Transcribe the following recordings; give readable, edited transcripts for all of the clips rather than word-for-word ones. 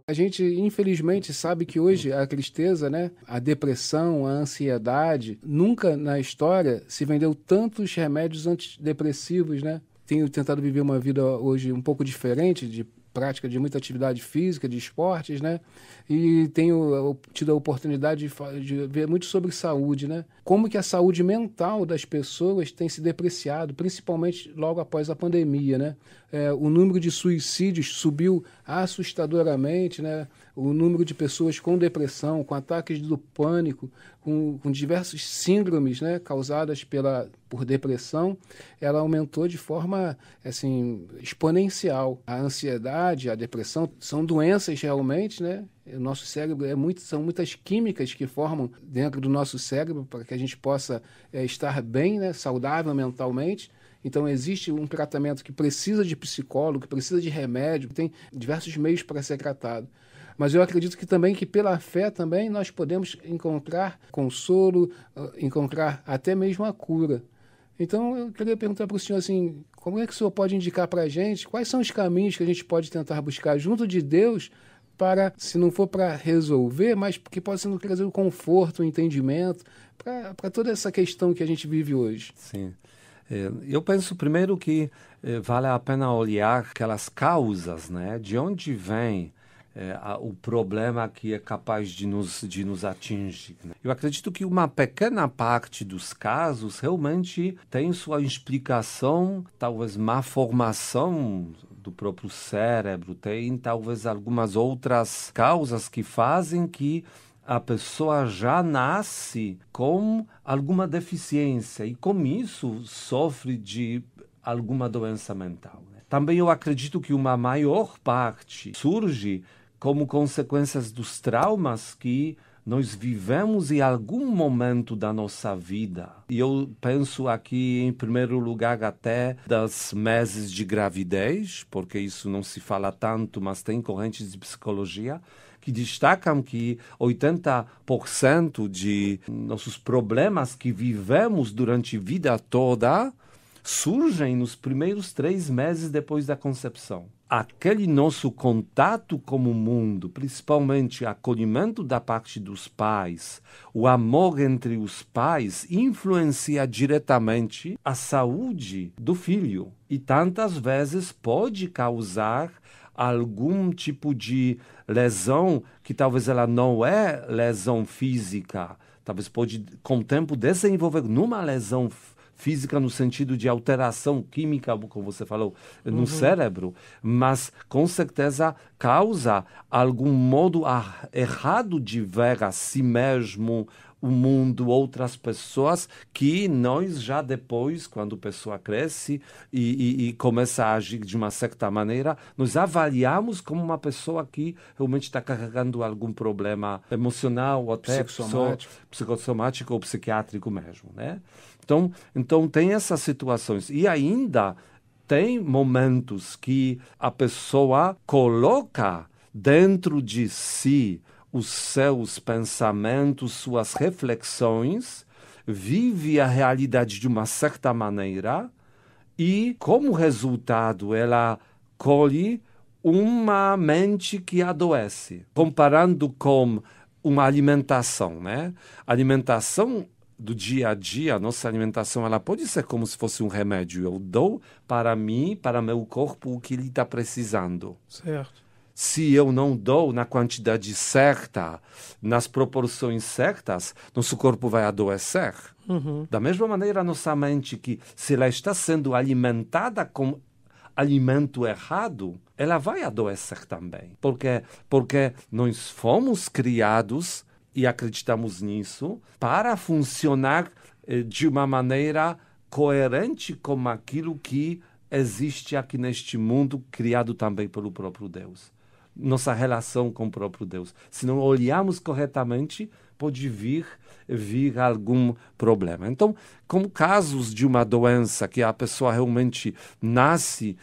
A gente, infelizmente, sabe que hoje a tristeza, né, a depressão, a ansiedade, nunca na história se vendeu tantos remédios antidepressivos, né? Tenho tentado viver uma vida hoje um pouco diferente, de prática de muita atividade física, de esportes, né? E tenho tido a oportunidade de ver muito sobre saúde, né? Como que a saúde mental das pessoas tem se depreciado, principalmente logo após a pandemia, né? O número de suicídios subiu assustadoramente, né? O número de pessoas com depressão, com ataques do pânico, com diversas síndromes, né, causadas por depressão, ela aumentou de forma assim, exponencial. A ansiedade, a depressão são doenças realmente, né? O nosso cérebro são muitas químicas que formam dentro do nosso cérebro para que a gente possa estar bem, né, saudável mentalmente. Então, existe um tratamento que precisa de psicólogo, que precisa de remédio, tem diversos meios para ser tratado. Mas eu acredito que também que pela fé também nós podemos encontrar consolo, encontrar até mesmo a cura. Então, eu queria perguntar para o senhor assim, como é que o senhor pode indicar para a gente quais são os caminhos que a gente pode tentar buscar junto de Deus para, se não for para resolver, mas que possa nos trazer o conforto, o entendimento, para toda essa questão que a gente vive hoje. Sim. Eu penso primeiro que vale a pena olhar aquelas causas, né? De onde vem o problema que é capaz de nos atingir, né? Eu acredito que uma pequena parte dos casos realmente tem sua explicação, talvez má formação do próprio cérebro, tem talvez algumas outras causas que fazem que a pessoa já nasce com alguma deficiência e com isso sofre de alguma doença mental, né? Também eu acredito que uma maior parte surge como consequências dos traumas que nós vivemos em algum momento da nossa vida. E eu penso aqui, em primeiro lugar, até dos meses de gravidez, porque isso não se fala tanto, mas tem correntes de psicologia que destacam que 80% de nossos problemas que vivemos durante a vida toda surgem nos primeiros 3 meses depois da concepção. Aquele nosso contato com o mundo, principalmente o acolhimento da parte dos pais, o amor entre os pais, influencia diretamente a saúde do filho. E tantas vezes pode causar algum tipo de lesão que talvez ela não é lesão física, talvez pode com o tempo desenvolver numa lesão física no sentido de alteração química, como você falou, no cérebro, mas com certeza causa algum modo errado de ver a si mesmo, o mundo, outras pessoas, que nós já depois, quando a pessoa cresce e começa a agir de uma certa maneira, nós avaliamos como uma pessoa que realmente está carregando algum problema emocional ou até psicossomático ou psiquiátrico mesmo, né? Então tem essas situações. E ainda tem momentos que a pessoa coloca dentro de si os seus pensamentos, suas reflexões, vive a realidade de uma certa maneira e, como resultado, ela colhe uma mente que adoece. Comparando com uma alimentação, né? Alimentação do dia a dia, a nossa alimentação, ela pode ser como se fosse um remédio. Eu dou para mim, para meu corpo, o que ele está precisando. Certo. Se eu não dou na quantidade certa, nas proporções certas, nosso corpo vai adoecer. Da mesma maneira, a nossa mente, que se ela está sendo alimentada com alimento errado, ela vai adoecer também. Porque nós fomos criados, e acreditamos nisso, para funcionar de uma maneira coerente com aquilo que existe aqui neste mundo, criado também pelo próprio Deus. Nossa relação com o próprio Deus. Se não olharmos corretamente, pode vir algum problema. Então, como casos de uma doença que a pessoa realmente nasce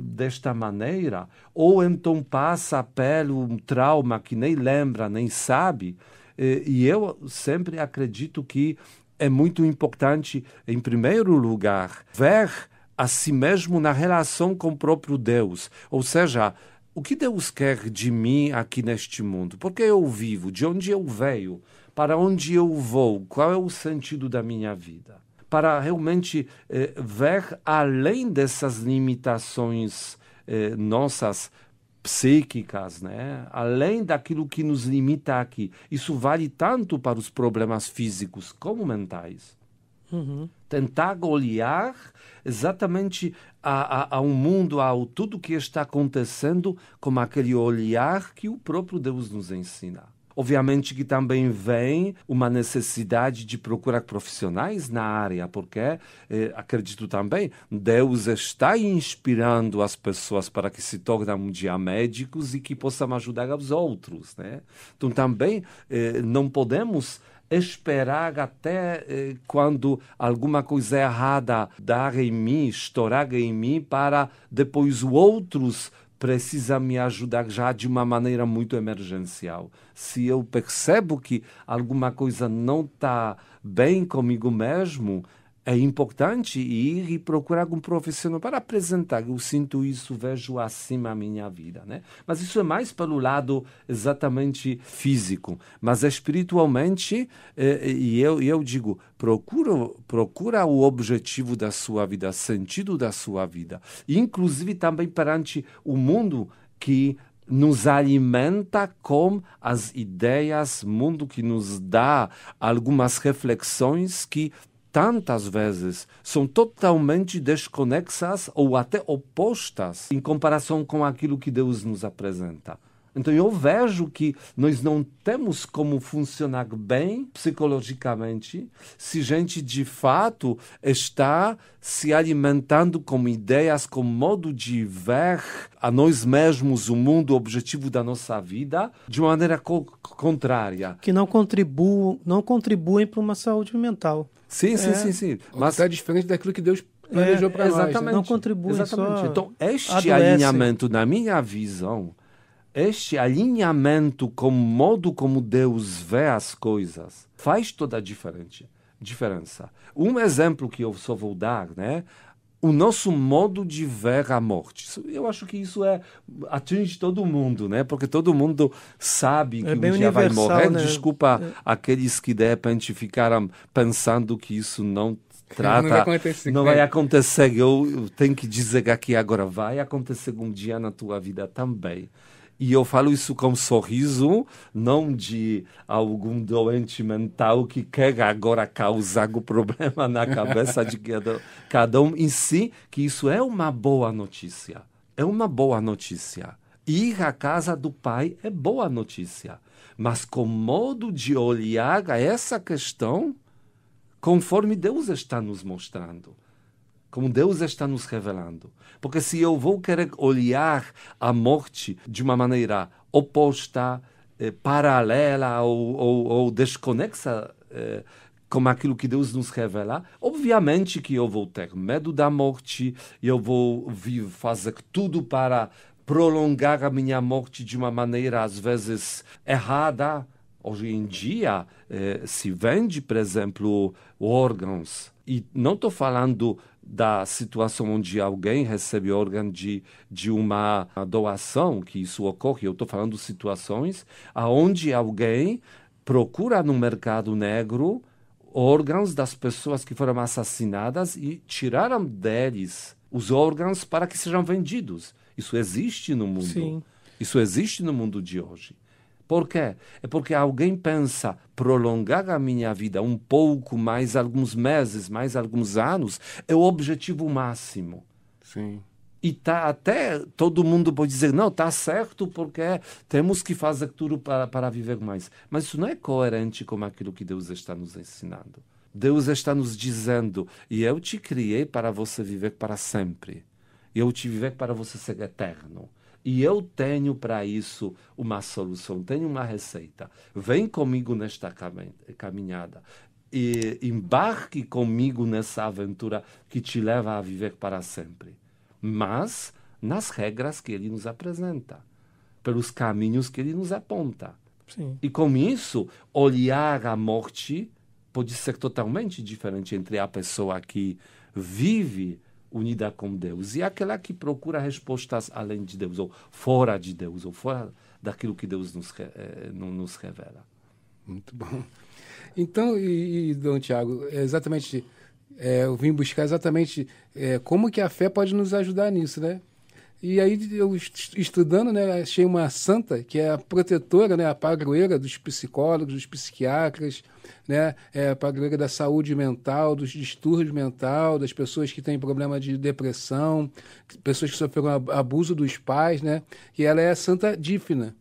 desta maneira, ou então passa pelo um trauma que nem lembra, nem sabe, e eu sempre acredito que é muito importante, em primeiro lugar, ver a si mesmo na relação com o próprio Deus. Ou seja, o que Deus quer de mim aqui neste mundo? Por que eu vivo? De onde eu venho? Para onde eu vou? Qual é o sentido da minha vida? Para realmente ver além dessas limitações nossas psíquicas, né? Além daquilo que nos limita aqui. Isso vale tanto para os problemas físicos como mentais. Tentar olhar exatamente ao mundo, ao tudo que está acontecendo, com aquele olhar que o próprio Deus nos ensina. Obviamente que também vem uma necessidade de procurar profissionais na área, porque acredito também, Deus está inspirando as pessoas para que se tornem um dia médicos e que possam ajudar os outros, né? Então também não podemos esperar até quando alguma coisa errada dar em mim, estourar em mim, para depois os outros precisa me ajudar já de uma maneira muito emergencial. Se eu percebo que alguma coisa não está bem comigo mesmo, é importante ir e procurar um profissional para apresentar. Eu sinto isso, vejo assim a minha vida, né? Mas isso é mais pelo lado exatamente físico. Mas espiritualmente, e eu digo, procura o objetivo da sua vida, o sentido da sua vida. Inclusive também perante o mundo que nos alimenta com as ideias, mundo que nos dá algumas reflexões que tantas vezes são totalmente desconexas ou até opostas em comparação com aquilo que Deus nos apresenta. Então eu vejo que nós não temos como funcionar bem psicologicamente se a gente de fato está se alimentando com ideias, com modo de ver a nós mesmos, o mundo, o objetivo da nossa vida, de uma maneira contrária. Que não contribuem para uma saúde mental. Sim. Mas está diferente daquilo que Deus planejou para nós. Exatamente. Né? Não contribui, exatamente. só Então, este adoece. alinhamento, na minha visão, este alinhamento com o modo como Deus vê as coisas, faz toda a diferença. Um exemplo que eu só vou dar, né? O nosso modo de ver a morte. Eu acho que isso atinge todo mundo, né? Porque todo mundo sabe que um dia vai morrer. Né? Desculpa aqueles que de repente ficaram pensando que isso não não vai acontecer. Eu tenho que dizer aqui agora, vai acontecer um dia na tua vida também. E eu falo isso com um sorriso, não de algum doente mental que quer agora causar o problema na cabeça de cada um em si, que isso é uma boa notícia. É uma boa notícia. Ir à casa do Pai é boa notícia. Mas com modo de olhar a essa questão, conforme Deus está nos mostrando. Como Deus está nos revelando. Porque se eu vou querer olhar a morte de uma maneira oposta, paralela ou desconexa com aquilo que Deus nos revela, obviamente que eu vou ter medo da morte, eu vou fazer tudo para prolongar a minha morte de uma maneira, às vezes, errada. Hoje em dia, se vende, por exemplo, órgãos. E não estou falando da situação onde alguém recebe órgão de uma doação, que isso ocorre. Eu estou falando de situações onde alguém procura no mercado negro órgãos das pessoas que foram assassinadas e tiraram deles os órgãos para que sejam vendidos. Isso existe no mundo. Sim. Isso existe no mundo de hoje. Por quê? É porque alguém pensa prolongar a minha vida um pouco, mais alguns meses, mais alguns anos, é o objetivo máximo. Sim. E até todo mundo pode dizer, não, está certo porque temos que fazer tudo para viver mais. Mas isso não é coerente com aquilo que Deus está nos ensinando. Deus está nos dizendo, e eu te criei para você viver para sempre. Eu te viver para você ser eterno. E eu tenho para isso uma solução, tenho uma receita. Vem comigo nesta caminhada. E embarque comigo nessa aventura que te leva a viver para sempre. Mas nas regras que ele nos apresenta, pelos caminhos que ele nos aponta. Sim. E com isso, olhar a morte pode ser totalmente diferente entre a pessoa que vive unida com Deus, e aquela que procura respostas além de Deus, ou fora de Deus, ou fora daquilo que Deus nos revela. Muito bom. Então, Dom Tiago, exatamente, eu vim buscar exatamente como que a fé pode nos ajudar nisso, né? E aí, eu estudando, né, achei uma santa que é a protetora, né, a padroeira dos psicólogos, dos psiquiatras, né, a padroeira da saúde mental, dos distúrbios mental, das pessoas que têm problema de depressão, pessoas que sofreram abuso dos pais, né, e ela é a Santa Dífna,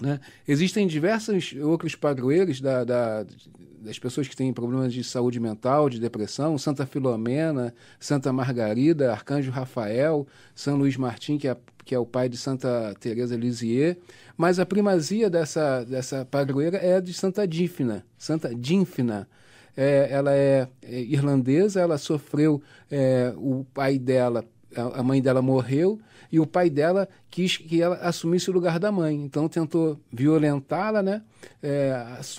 né? Existem diversos outros padroeiros das pessoas que têm problemas de saúde mental, de depressão, Santa Filomena, Santa Margarida, Arcanjo Rafael, São Luís Martim, que é o pai de Santa Teresa Lisieux, mas a primazia dessa padroeira é a de Santa Dífna. Santa Dífna. Ela é irlandesa, ela sofreu, o pai dela, a mãe dela morreu, e o pai dela quis que ela assumisse o lugar da mãe. Então tentou violentá-la, né?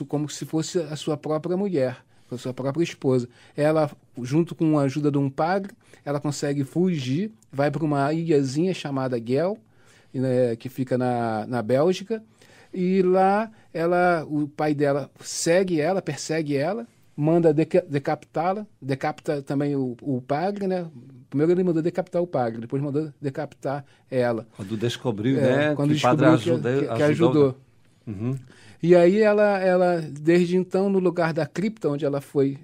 Como se fosse a sua própria mulher, a sua própria esposa. Ela, junto com a ajuda de um padre, ela consegue fugir, vai para uma ilhazinha chamada Gel, né, que fica na Bélgica, e lá o pai dela persegue ela, manda decapitá-la, decapita também o padre, né? Primeiro ele mandou decapitar o padre, depois mandou decapitar ela. Quando descobriu, né? Quando que o padre ajudou. Uhum. E aí ela, desde então, no lugar da cripta onde ela foi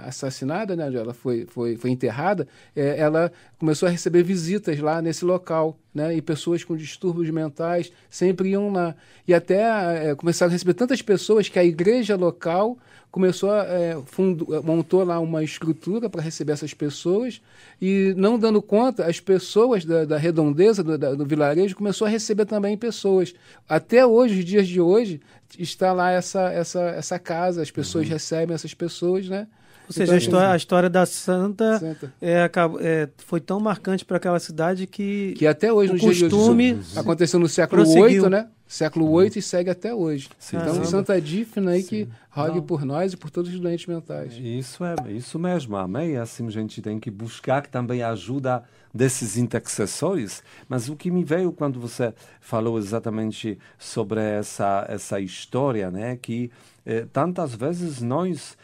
assassinada, né, onde ela foi enterrada, ela começou a receber visitas lá nesse local, né, e pessoas com distúrbios mentais sempre iam lá. E até começaram a receber tantas pessoas que a igreja local começou montou lá uma estrutura para receber essas pessoas, e não dando conta, as pessoas da redondeza do vilarejo começou a receber também pessoas. Até hoje, os dias de hoje, está lá essa casa, as pessoas recebem essas pessoas, né? Ou seja, então, a história da santa foi tão marcante para aquela cidade que até hoje, no dia de hoje, aconteceu no século VIII, né? Século VIII e segue até hoje. Então, Santa Dífna aí que rogue por nós e por todos os doentes mentais. Isso mesmo, amém. Assim a gente tem que buscar também a ajuda desses intercessores. Mas o que me veio quando você falou exatamente sobre essa história, né? Que tantas vezes nós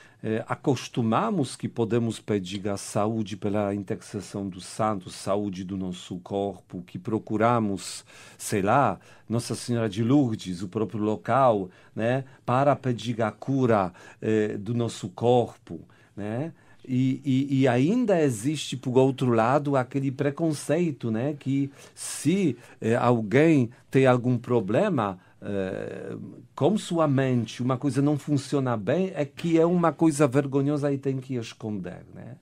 acostumamos que podemos pedir a saúde pela intercessão dos santos, saúde do nosso corpo, que procuramos, sei lá, Nossa Senhora de Lourdes, o próprio local, né, para pedir a cura do nosso corpo, né? E ainda existe, por outro lado, aquele preconceito, né, que se alguém tem algum problema, com sua mente, uma coisa não funciona bem, é que é uma coisa vergonhosa e tem que esconder, né?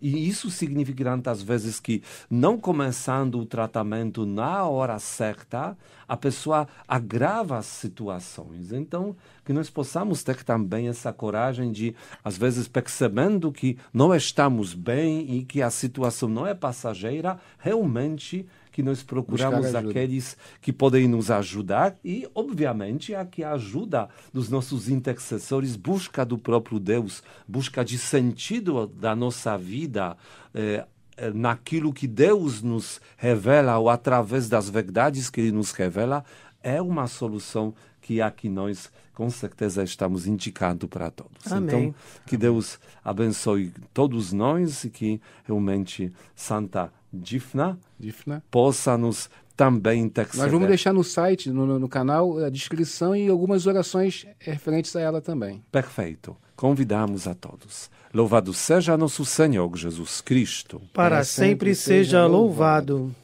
E isso significa tantas vezes que, não começando o tratamento na hora certa, a pessoa agrava as situações. Então, que nós possamos ter também essa coragem de, às vezes, percebendo que não estamos bem e que a situação não é passageira, realmente que nós procuramos aqueles que podem nos ajudar e, obviamente, a ajuda dos nossos intercessores, busca do próprio Deus, busca de sentido da nossa vida, naquilo que Deus nos revela ou através das verdades que Ele nos revela, é uma solução que aqui nós, com certeza, estamos indicando para todos. Amém. Então, que Deus abençoe todos nós e que realmente Santa Dífna possa nos também interceder. Nós vamos deixar no site, no canal, a descrição e algumas orações referentes a ela também. Perfeito. Convidamos a todos. Louvado seja nosso Senhor Jesus Cristo. Para sempre seja louvado.